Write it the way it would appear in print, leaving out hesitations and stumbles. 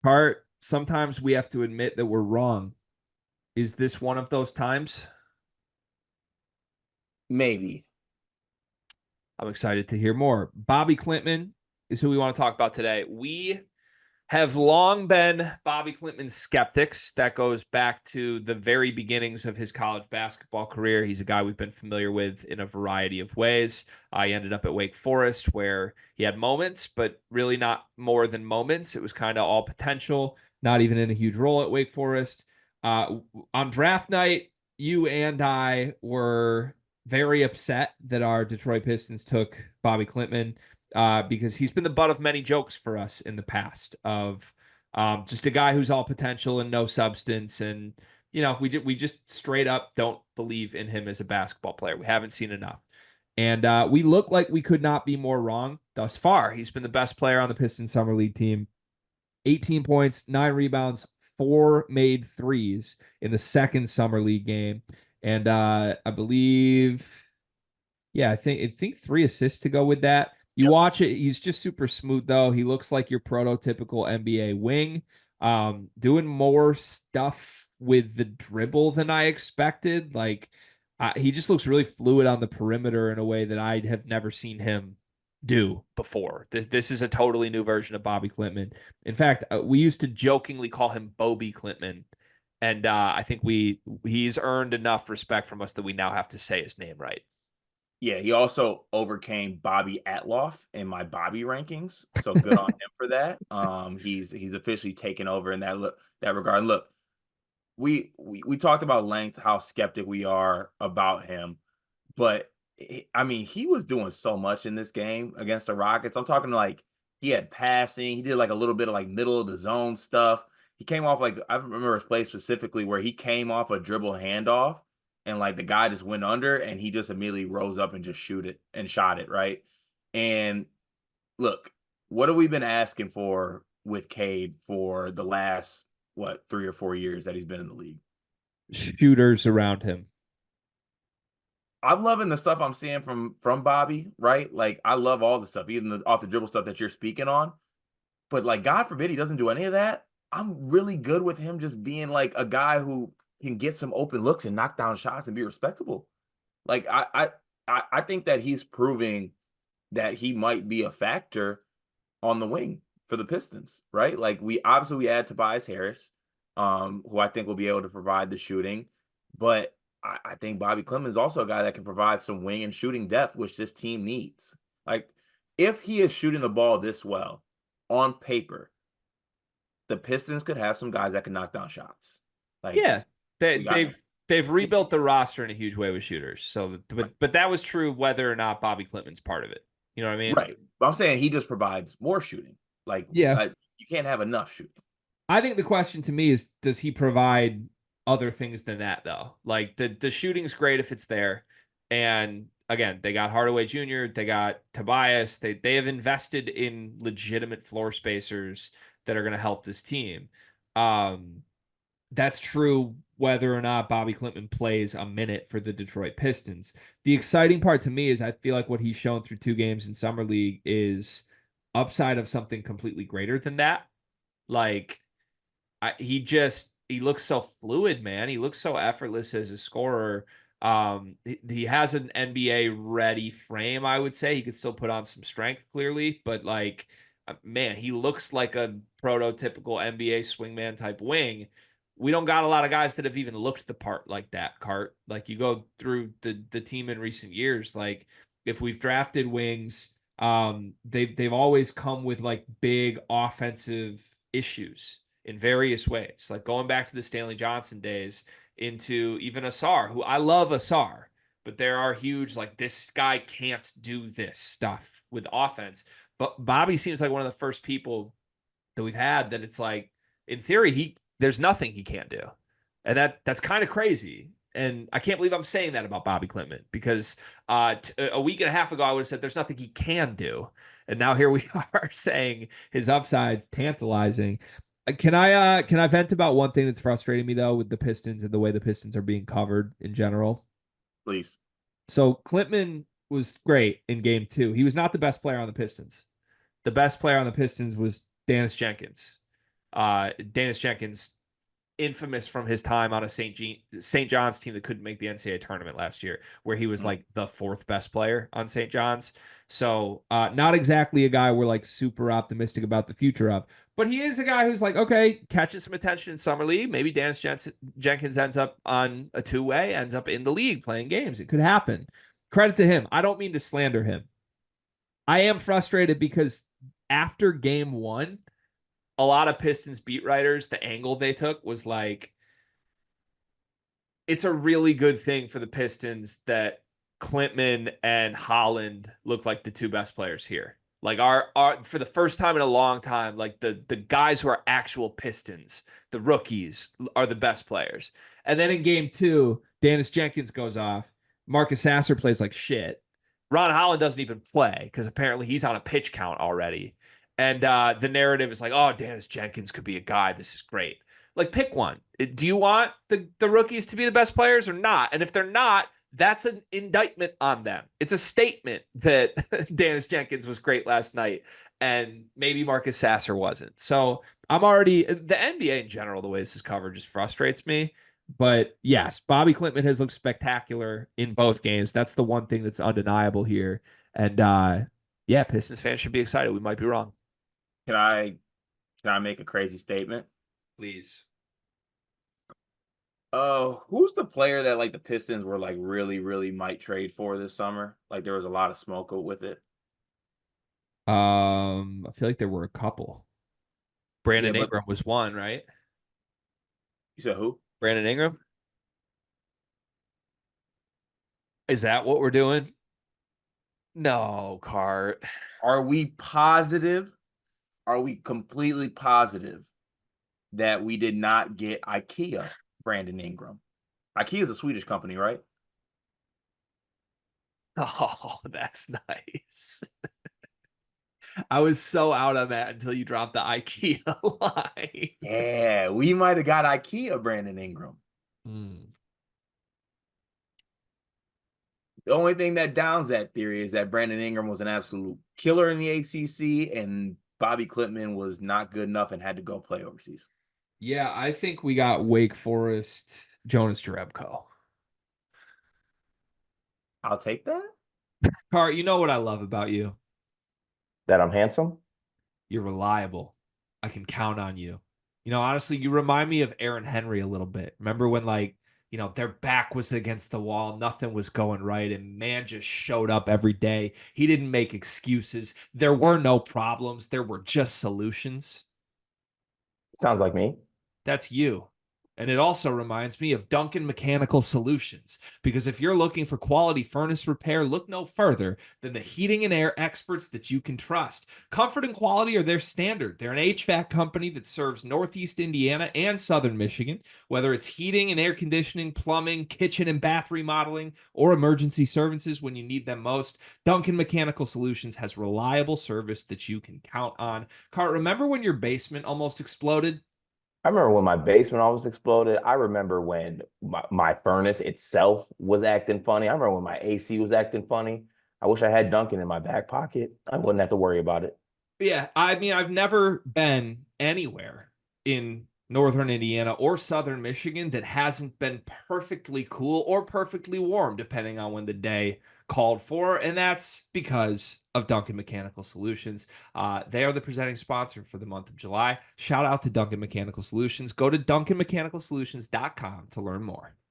Part sometimes we have to admit that we're wrong. Is this one of those times? Maybe. I'm excited to hear more. Bobi Klintman is who we want to talk about today. We have long been Bobi Klintman skeptics. That goes back to the very beginnings of his college basketball career. He's a guy we've been familiar with in a variety of ways. He ended up at Wake Forest where he had moments, but really not more than moments. It was kind of all potential, not even in a huge role at Wake Forest. Uh, on draft night, you and I were very upset that our Detroit Pistons took Bobi Klintman because he's been the butt of many jokes for us in the past of just a guy who's all potential and no substance. And, we just straight up don't believe in him as a basketball player. We haven't seen enough. And we look like we could not be more wrong thus far. He's been the best player on the Pistons Summer League team. 18 points, 9 rebounds, 4 made threes in the second Summer League game. And I believe, yeah, I think 3 assists to go with that. You Yep. watch it, he's just super smooth though. He looks like your prototypical NBA wing. Doing more stuff with the dribble than I expected. Like he just looks really fluid on the perimeter in a way that I have never seen him do before. This is a totally new version of Bobi Klintman. In fact, we used to jokingly call him Bobi Klintman, and I think he's earned enough respect from us that we now have to say his name right. Yeah, he also overcame Bobby Atloff in my Bobby rankings. So good on him for that. He's officially taken over in that regard. Look, we talked about length, how skeptic we are about him, but I mean, he was doing so much in this game against the Rockets. I'm talking like he had passing, he did like a little bit of like middle of the zone stuff. He came off like I remember his play specifically where he came off a dribble handoff and like the guy just went under and he just immediately rose up and just shoot it and shot it, right? And look, what have we been asking for with Cade for the last what 3 or 4 years that he's been in the league? Shooters around him. I'm loving the stuff I'm seeing from Bobby, right? Like I love all the stuff, even the off the dribble stuff that you're speaking on. But like, God forbid he doesn't do any of that. I'm really good with him just being like a guy who can get some open looks and knock down shots and be respectable. Like I think that he's proving that he might be a factor on the wing for the Pistons, right? Like we add Tobias Harris, who I think will be able to provide the shooting, but I think Bobby Clemens is also a guy that can provide some wing and shooting depth, which this team needs. Like if he is shooting the ball this well on paper, the Pistons could have some guys that can knock down shots. Like Yeah, they, we got they've rebuilt the roster in a huge way with shooters. So, but that was true whether or not Bobi Klintman's part of it. You know what I mean? right, but I'm saying he just provides more shooting. Like Yeah. you can't have enough shooting. I think the question to me is, does he provide other things than that though? Like the shooting's great if it's there, and again, they got Hardaway Jr., they got Tobias, they have invested in legitimate floor spacers that are going to help this team. Um, that's true whether or not Bobi Klintman plays a minute for the Detroit Pistons. The exciting part to me is I feel like what he's shown through 2 games in Summer League is upside of something completely greater than that. Like he looks so fluid, man. He looks so effortless as a scorer. He has an NBA ready frame, I would say. He could still put on some strength clearly, but like man, he looks like a prototypical NBA swingman type wing. We don't got a lot of guys that have even looked the part like that, Cart. Like you go through the team in recent years, like if we've drafted wings, they've always come with like big offensive issues in various ways, like going back to the Stanley Johnson days into even Asar, who I love Asar, but there are huge, like, this guy can't do this stuff with offense. But Bobby seems like one of the first people that we've had that it's like, in theory, there's nothing he can't do. And that's kind of crazy. And I can't believe I'm saying that about Bobi Klintman because a week and a half ago, I would have said there's nothing he can do. And now here we are saying his upside's tantalizing. Can I vent about one thing that's frustrating me though with the Pistons and the way the Pistons are being covered in general? Please. So Klintman was great in game 2. He was not the best player on the Pistons. The best player on the Pistons was Dennis Jenkins. Dennis Jenkins, infamous from his time on a St. John's team that couldn't make the NCAA tournament last year, where he was Mm. like the fourth best player on St. John's. So not exactly a guy we're like super optimistic about the future of, but he is a guy who's like, okay, catches some attention in summer league. Maybe Jenkins ends up on a two-way, ends up in the league playing games. It could happen. Credit to him. I don't mean to slander him. I am frustrated because after game one, a lot of Pistons beat writers, the angle they took was like, it's a really good thing for the Pistons that Klintman and Holland look like the two best players here. Like our for the first time in a long time, like the guys who are actual Pistons, the rookies, are the best players. And then in game two, Dennis Jenkins goes off. Marcus Sasser plays like shit. Ron Holland doesn't even play because apparently he's on a pitch count already. And the narrative is like, oh, Dennis Jenkins could be a guy. This is great. Like, pick one. Do you want the rookies to be the best players or not? And if they're not, that's an indictment on them. It's a statement that Dennis Jenkins was great last night and maybe Marcus Sasser wasn't. So I'm already, the NBA in general, the way this is covered just frustrates me. But yes, Bobi Klintman has looked spectacular in both games. That's the one thing that's undeniable here. And yeah, Pistons fans should be excited. We might be wrong. Can I can I make a crazy statement? Please. Who's the player that like the Pistons were like really, really might trade for this summer? Like there was a lot of smoke with it. I feel like there were a couple. Yeah, Brandon but Ingram was one, right? you said who? Brandon Ingram. Is that what we're doing? No, Cart. Are we positive? Are we completely positive that we did not get IKEA Brandon Ingram? IKEA is a Swedish company, right? Oh, that's nice. I was so out on that until you dropped the IKEA line. Yeah, we might have got IKEA Brandon Ingram. Mm. The only thing that downs that theory is that Brandon Ingram was an absolute killer in the ACC and Bobi Klintman was not good enough and had to go play overseas. Yeah, I think we got Wake Forest, Jonas Jerebko. I'll take that. Cart, you know what I love about you? That I'm handsome? You're reliable. I can count on you. You know, honestly, you remind me of Aaron Henry a little bit. Remember when, like, you know, their back was against the wall, nothing was going right, and man just showed up every day. He didn't make excuses. There were no problems, there were just solutions. Sounds like me. That's you. And it also reminds me of Duncan Mechanical Solutions, because if you're looking for quality furnace repair, look no further than the heating and air experts that you can trust. Comfort and quality are their standard. They're an HVAC company that serves Northeast Indiana and Southern Michigan, whether it's heating and air conditioning, plumbing, kitchen and bath remodeling, or emergency services when you need them most. Duncan Mechanical Solutions has reliable service that you can count on. Cart, remember when your basement almost exploded? I remember when my basement almost exploded. I remember when my furnace itself was acting funny. I remember when my AC was acting funny. I wish I had Duncan in my back pocket. I wouldn't have to worry about it. Yeah, I mean, I've never been anywhere in northern Indiana or southern Michigan that hasn't been perfectly cool or perfectly warm, depending on when the day called for. And that's because of Duncan Mechanical Solutions. They are the presenting sponsor for the month of July. Shout out to Duncan Mechanical Solutions. Go to duncanmechanicalsolutions.com to learn more.